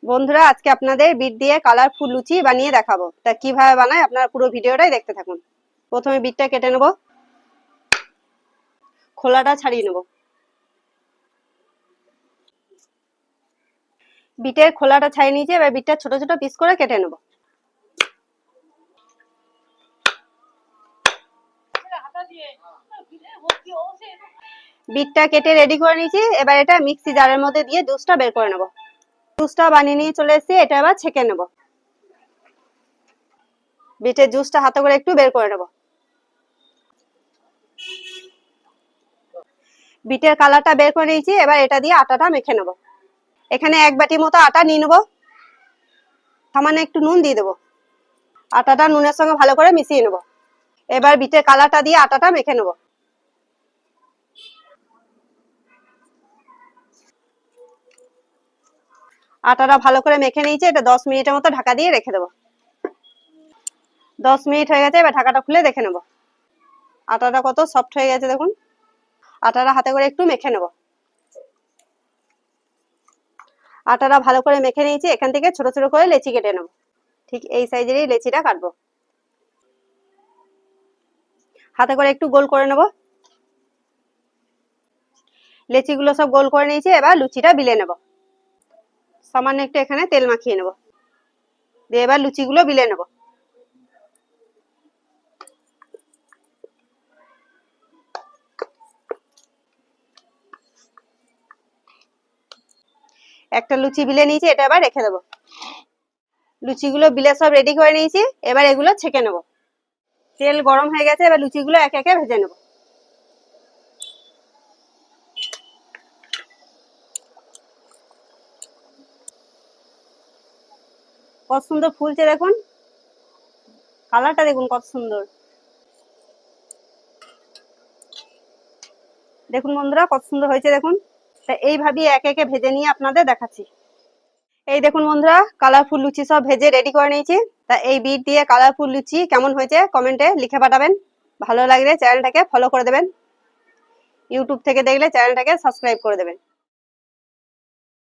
বন্ধুরা আজকে আপনাদের বিট দিয়ে কালারফুল লুচি বানিয়ে দেখাবো। তা কিভাবে বানায় আপনারা পুরো ভিডিওটাই দেখতে থাকুন। প্রথমে বিটটা কেটে নেব, খোলাটা ছাড়িয়ে নেব। বিটের খোলাটা ছাড়িয়ে নিয়েছি, এবার বিটটা ছোট ছোট পিস করে কেটে নেব। বিটটা কেটে রেডি করে নিয়েছি, এবার এটা মিক্সি জারের মধ্যে দিয়ে জুসটা বের করে নেব। জুসটা বানিয়ে নিয়ে চলে এসেছি, এটা এবার ছেঁকে নেব। বিটের জুসটা হাতে করে একটু বের করে নেব। বিটের কালারটা বের করে নিয়েছি, এবার এটা দিয়ে আটাটা মেখে নেব। এখানে 1 বাটি মতো আটা নিয়ে নেব, সামান্য একটু নুন দিয়ে দেবো। আটাটা নুনের সঙ্গে ভালো করে মিশিয়ে নেব। এবার বিটের কালারটা দিয়ে আটাটা মেখে নেব। আটাটা ভালো করে মেখে নিয়েছি, এটা 10 মিনিটের মতো ঢাকা দিয়ে রেখে দেবো। 10 মিনিট হয়ে গেছে, এবার ঢাকাটা খুলে দেখে নেব আটাটা কত সফট হয়ে গেছে। দেখুন, আটাটা হাতে করে একটু মেখে নেব। আটাটা ভালো করে মেখে নিয়েছি, এখান থেকে ছোট ছোট করে লেচি কেটে নেব। ঠিক এই সাইজেরই লেচিটা কাটবো। হাতে করে একটু গোল করে নেব। লেচিগুলো সব গোল করে নিয়েছি, এবার লুচিটা বিলে নেব। সামান্য একটু এখানে তেল মাখিয়ে নেব, দিয়ে এবার লুচিগুলো বিলে নেব। একটা লুচি বিলে নিয়েছি, এটা এবার রেখে দেবো। লুচিগুলো বিলে সব রেডি করে নিয়েছি, এবার এগুলো ছেঁকে নেব। তেল গরম হয়ে গেছে, এবার লুচিগুলো একে একে ভেজে নেব। কত সুন্দর ফুলছে, দেখুন কালারটা দেখুন কত সুন্দর। দেখুন বন্ধুরা কত সুন্দর হয়েছে দেখুন। তা এইভাবেই একে একে ভেজে নিয়ে আপনাদের দেখাচ্ছি। এই দেখুন বন্ধুরা, কালারফুল লুচি সব ভেজে রেডি করে নিয়েছি। তা এই বিট দিয়ে কালারফুল লুচি কেমন হয়েছে কমেন্টে লিখে পাঠাবেন। ভালো লাগলে চ্যানেলটাকে ফলো করে দেবেন। ইউটিউব থেকে দেখলে চ্যানেলটাকে সাবস্ক্রাইব করে দেবেন।